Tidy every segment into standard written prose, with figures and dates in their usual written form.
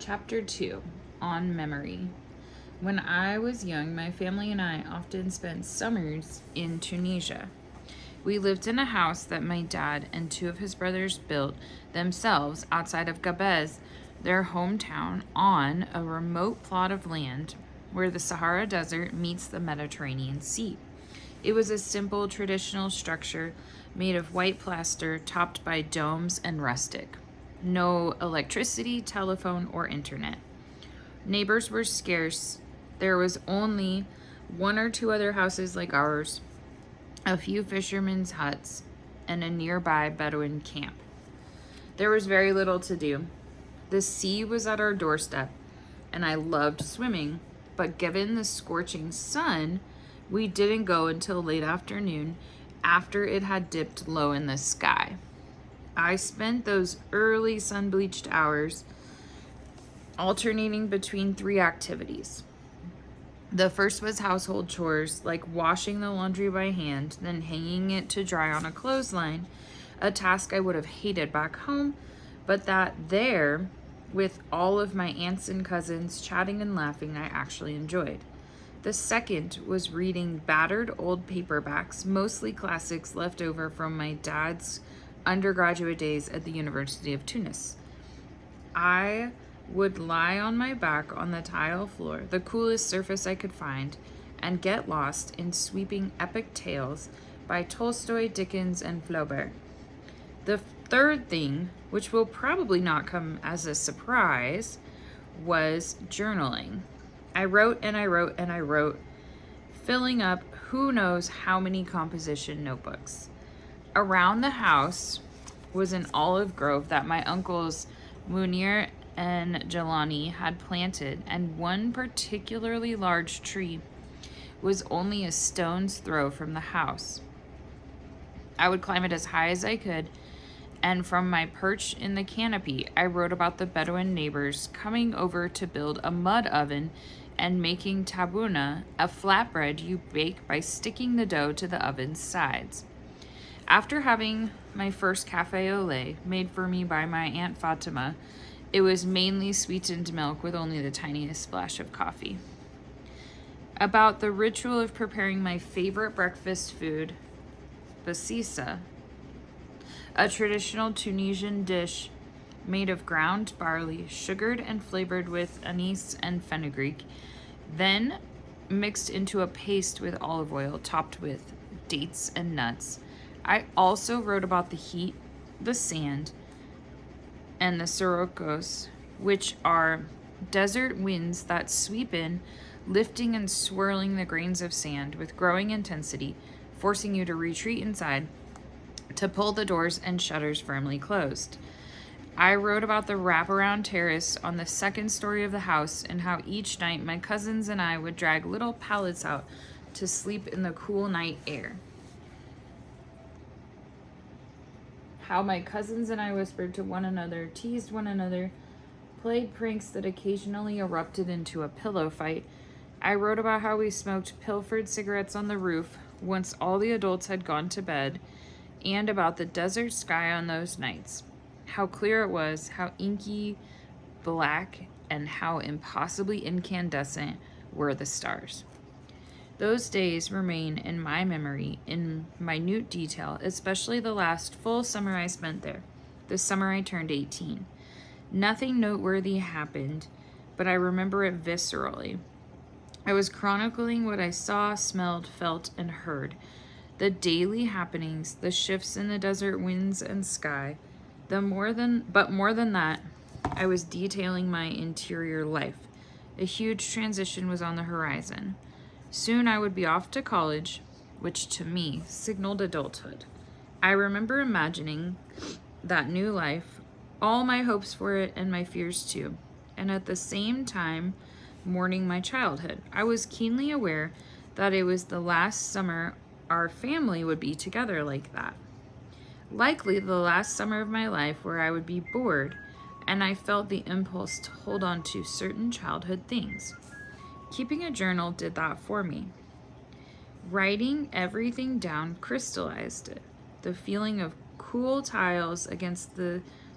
Chapter 2 On Memory. When I was young, my family and I often spent summers in Tunisia. We lived in a house that my dad and two of his brothers built themselves outside of Gabez, their hometown, on a remote plot of land where the Sahara Desert meets the Mediterranean Sea. It was a simple, traditional structure made of white plaster topped by domes and rustic. No electricity, telephone, or internet. Neighbors were scarce. There was only one or two other houses like ours, a few fishermen's huts, and a nearby Bedouin camp. There was very little to do. The sea was at our doorstep, and I loved swimming, but given the scorching sun, we didn't go until late afternoon after it had dipped low in the sky. I spent those early sun-bleached hours alternating between three activities. The first was household chores, like washing the laundry by hand, then hanging it to dry on a clothesline, a task I would have hated back home, but that there, with all of my aunts and cousins chatting and laughing, I actually enjoyed. The second was reading battered old paperbacks, mostly classics left over from my dad's undergraduate days at the University of Tunis. I would lie on my back on the tile floor, the coolest surface I could find, and get lost in sweeping epic tales by Tolstoy, Dickens, and Flaubert. The third thing, which will probably not come as a surprise, was journaling. I wrote and I wrote and I wrote, filling up who knows how many composition notebooks. Around the house was an olive grove that my uncles Munir and Jelani had planted, and one particularly large tree was only a stone's throw from the house. I would climb it as high as I could, and from my perch in the canopy, I wrote about the Bedouin neighbors coming over to build a mud oven and making tabbouna, a flatbread you bake by sticking the dough to the oven's sides. After having my first cafe au lait made for me by my Aunt Fatima, it was mainly sweetened milk with only the tiniest splash of coffee. About the ritual of preparing my favorite breakfast food, basissa, a traditional Tunisian dish made of ground barley, sugared and flavored with anise and fenugreek, then mixed into a paste with olive oil topped with dates and nuts. I also wrote about the heat, the sand, and the siroccos, which are desert winds that sweep in, lifting and swirling the grains of sand with growing intensity, forcing you to retreat inside to pull the doors and shutters firmly closed. I wrote about the wraparound terrace on the second story of the house and how each night my cousins and I would drag little pallets out to sleep in the cool night air. How my cousins and I whispered to one another, teased one another, played pranks that occasionally erupted into a pillow fight. I wrote about how we smoked pilfered cigarettes on the roof once all the adults had gone to bed, and about the desert sky on those nights. How clear it was, how inky black, and how impossibly incandescent were the stars. Those days remain in my memory in minute detail, especially the last full summer I spent there, the summer I turned 18. Nothing noteworthy happened, but I remember it viscerally. I was chronicling what I saw, smelled, felt, and heard, the daily happenings, the shifts in the desert winds and sky. More than that, I was detailing my interior life. A huge transition was on the horizon. Soon I would be off to college, which to me signaled adulthood. I remember imagining that new life, all my hopes for it and my fears too, and at the same time mourning my childhood. I was keenly aware that it was the last summer our family would be together like that. Likely the last summer of my life where I would be bored, and I felt the impulse to hold on to certain childhood things. Keeping a journal did that for me. Writing everything down crystallized it. The feeling of cool tiles against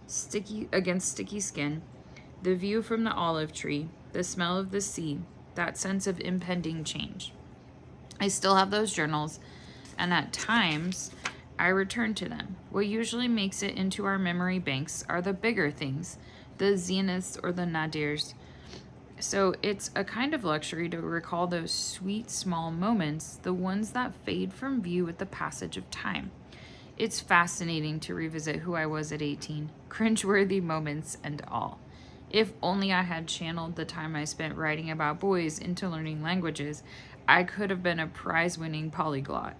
sticky skin, the view from the olive tree, the smell of the sea, that sense of impending change. I still have those journals, and at times I return to them. What usually makes it into our memory banks are the bigger things, the zeniths or the nadirs. So it's a kind of luxury to recall those sweet small moments, the ones that fade from view with the passage of time. It's fascinating to revisit who I was at 18, cringeworthy moments and all. If only I had channeled the time I spent writing about boys into learning languages, I could have been a prize-winning polyglot.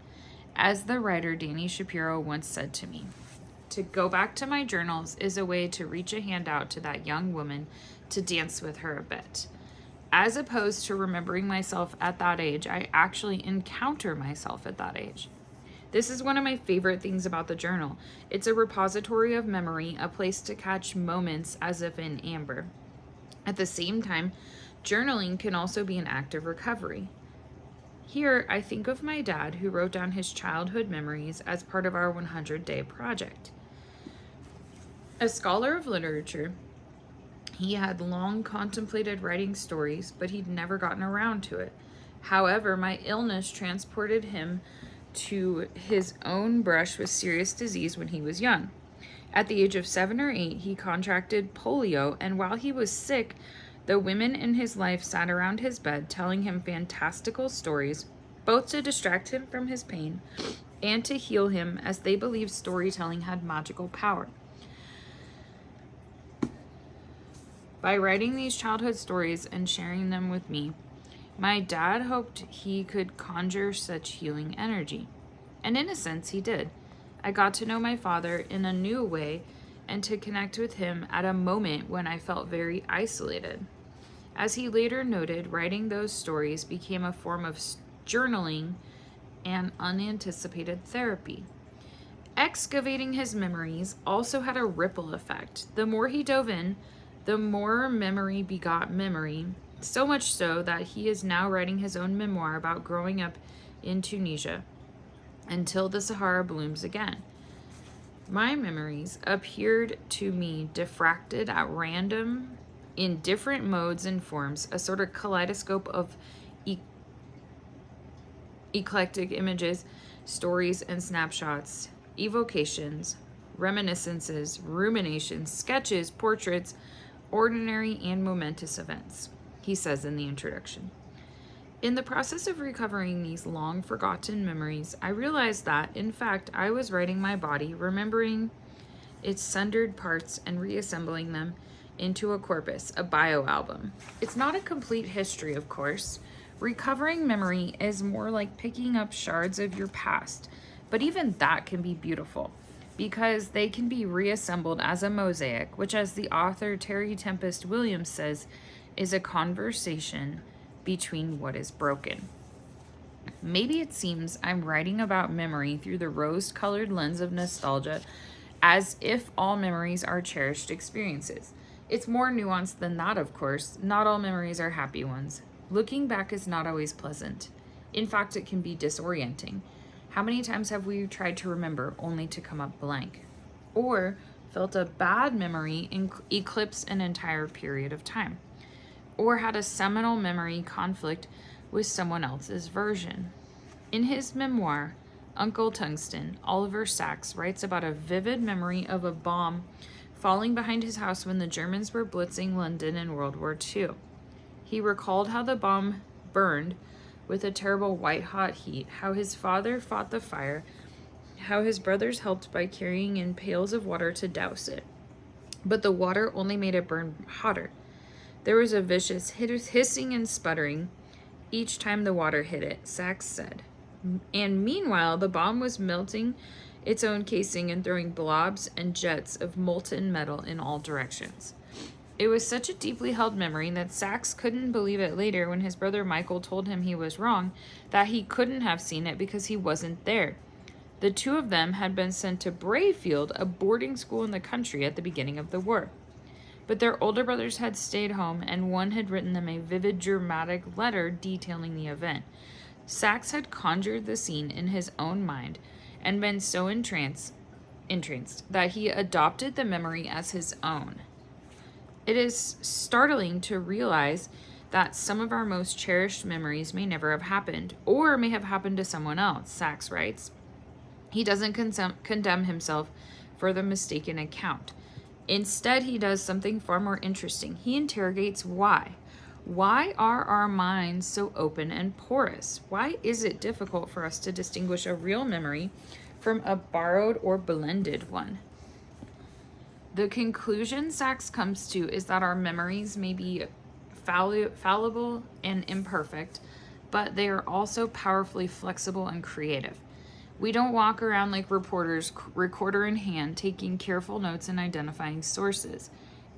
As the writer Dani Shapiro once said to me, to go back to my journals is a way to reach a hand out to that young woman to dance with her a bit. As opposed to remembering myself at that age, I actually encounter myself at that age. This is one of my favorite things about the journal. It's a repository of memory, a place to catch moments as if in amber. At the same time, journaling can also be an act of recovery. Here, I think of my dad, who wrote down his childhood memories as part of our 100-day project. A scholar of literature, he had long contemplated writing stories, but he'd never gotten around to it. However, my illness transported him to his own brush with serious disease when he was young. At the age of 7 or 8, he contracted polio, and while he was sick, the women in his life sat around his bed telling him fantastical stories, both to distract him from his pain and to heal him, as they believed storytelling had magical power. By writing these childhood stories and sharing them with me, my dad hoped he could conjure such healing energy. And in a sense, he did. I got to know my father in a new way and to connect with him at a moment when I felt very isolated. As he later noted, writing those stories became a form of journaling and unanticipated therapy. Excavating his memories also had a ripple effect. The more he dove in, the more memory begot memory, so much so that he is now writing his own memoir about growing up in Tunisia until the Sahara blooms again. My memories appeared to me diffracted at random in different modes and forms, a sort of kaleidoscope of eclectic images, stories, and snapshots, evocations, reminiscences, ruminations, sketches, portraits, ordinary and momentous events, he says in the introduction. In the process of recovering these long forgotten memories, I realized that, in fact, I was writing my body, remembering its sundered parts and reassembling them into a corpus, a bioalbum. It's not a complete history, of course. Recovering memory is more like picking up shards of your past, but even that can be beautiful because they can be reassembled as a mosaic, which, as the author Terry Tempest Williams says, is a conversation between what is broken. Maybe it seems I'm writing about memory through the rose-colored lens of nostalgia, as if all memories are cherished experiences. It's more nuanced than that, of course. Not all memories are happy ones. Looking back is not always pleasant. In fact, it can be disorienting. How many times have we tried to remember only to come up blank? Or felt a bad memory eclipse an entire period of time? Or had a seminal memory conflict with someone else's version? In his memoir, Uncle Tungsten, Oliver Sacks writes about a vivid memory of a bomb falling behind his house when the Germans were blitzing London in World War II. He recalled how the bomb burned with a terrible white-hot heat, how his father fought the fire, how his brothers helped by carrying in pails of water to douse it. But the water only made it burn hotter. There was a vicious hissing and sputtering each time the water hit it, Sacks said. And meanwhile, the bomb was melting its own casing and throwing blobs and jets of molten metal in all directions. It was such a deeply held memory that Sacks couldn't believe it later when his brother Michael told him he was wrong, that he couldn't have seen it because he wasn't there. The two of them had been sent to Brayfield, a boarding school in the country, at the beginning of the war. But their older brothers had stayed home, and one had written them a vivid, dramatic letter detailing the event. Sacks had conjured the scene in his own mind and been so entranced that he adopted the memory as his own. It is startling to realize that some of our most cherished memories may never have happened, or may have happened to someone else, Sachs writes. He doesn't condemn himself for the mistaken account. Instead, he does something far more interesting. He interrogates why. Why are our minds so open and porous? Why is it difficult for us to distinguish a real memory from a borrowed or blended one? The conclusion Sachs comes to is that our memories may be fallible and imperfect, but they are also powerfully flexible and creative. We don't walk around like reporters, recorder in hand, taking careful notes and identifying sources.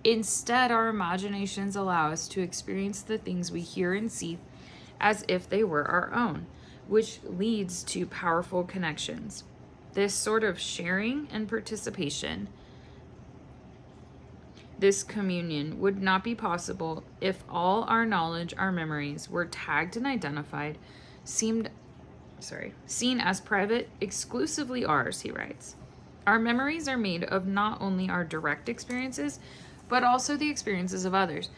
Instead, our imaginations allow us to experience the things we hear and see as if they were our own, which leads to powerful connections. This sort of sharing and participation, this communion, would not be possible if all our knowledge, our memories, were tagged and identified, seen as private, exclusively ours, he writes. Our memories are made of not only our direct experiences, but also the experiences of others.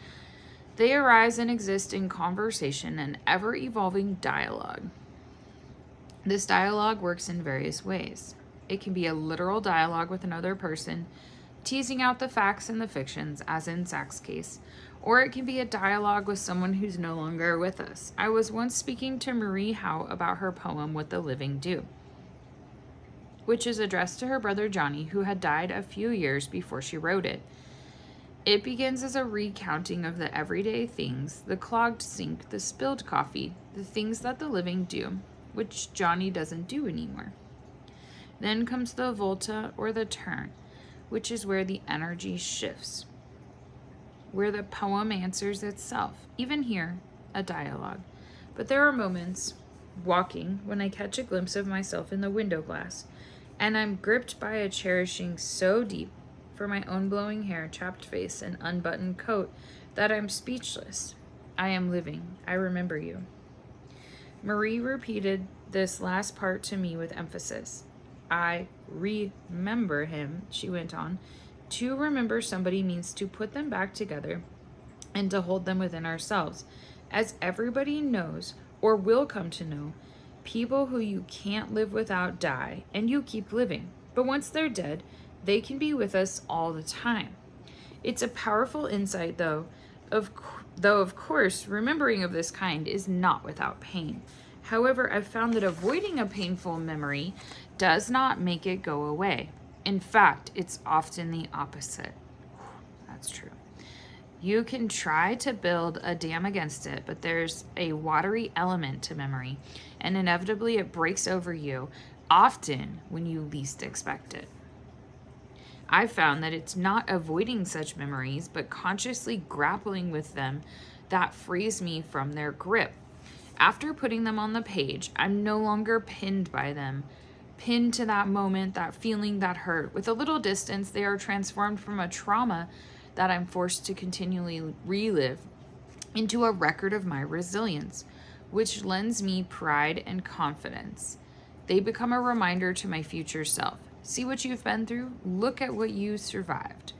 They arise and exist in conversation and ever-evolving dialogue. This dialogue works in various ways. It can be a literal dialogue with another person, teasing out the facts and the fictions, as in Sachs' case, or it can be a dialogue with someone who's no longer with us. I was once speaking to Marie Howe about her poem, What the Living Do, which is addressed to her brother Johnny, who had died a few years before she wrote it. It begins as a recounting of the everyday things, the clogged sink, the spilled coffee, the things that the living do, which Johnny doesn't do anymore. Then comes the volta or the turn, which is where the energy shifts, where the poem answers itself. Even here, a dialogue. But there are moments, walking, when I catch a glimpse of myself in the window glass, and I'm gripped by a cherishing so deep for my own blowing hair, chapped face, and unbuttoned coat that I'm speechless. I am living. I remember you. Marie repeated this last part to me with emphasis. I remember him, she went on. To remember somebody means to put them back together and to hold them within ourselves. As everybody knows, or will come to know, people who you can't live without die, and you keep living. But once they're dead, they can be with us all the time. It's a powerful insight, though of course, remembering of this kind is not without pain. However, I've found that avoiding a painful memory does not make it go away. In fact, it's often the opposite. That's true. You can try to build a dam against it, but there's a watery element to memory, and inevitably it breaks over you, often when you least expect it. I've found that it's not avoiding such memories, but consciously grappling with them that frees me from their grip. After putting them on the page, I'm no longer pinned by them, pinned to that moment, that feeling, that hurt. With a little distance, they are transformed from a trauma that I'm forced to continually relive into a record of my resilience, which lends me pride and confidence. They become a reminder to my future self. See what you've been through? Look at what you survived.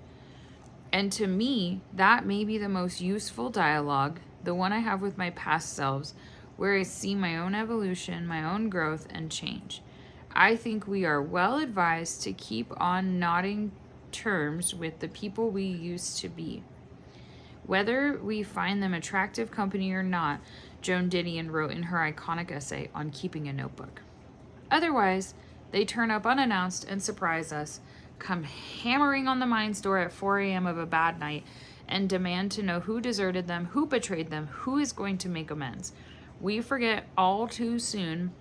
And to me, that may be the most useful dialogue, the one I have with my past selves, where I see my own evolution, my own growth and change. I think we are well advised to keep on nodding terms with the people we used to be, whether we find them attractive company or not, Joan Didion wrote in her iconic essay on keeping a notebook. Otherwise, they turn up unannounced and surprise us, come hammering on the mind's door at 4 a.m. of a bad night, and demand to know who deserted them, who betrayed them, who is going to make amends. We forget all too soon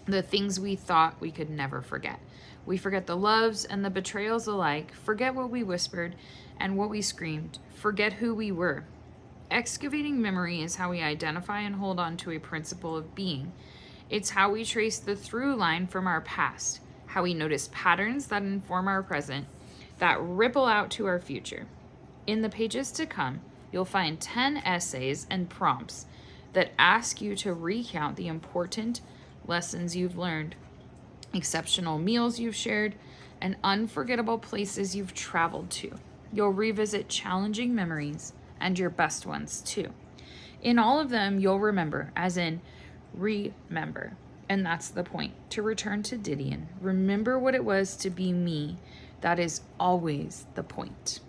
the things we thought we could never forget. We forget the loves and the betrayals alike, forget what we whispered and what we screamed, forget who we were. Excavating memory is how we identify and hold on to a principle of being. It's how we trace the through line from our past, how we notice patterns that inform our present, that ripple out to our future. In the pages to come, you'll find 10 essays and prompts that ask you to recount the important lessons you've learned, exceptional meals you've shared, and unforgettable places you've traveled to. You'll revisit challenging memories and your best ones too. In all of them, you'll remember, as in remember. And that's the point. To return to Didion, remember what it was to be me. That is always the point.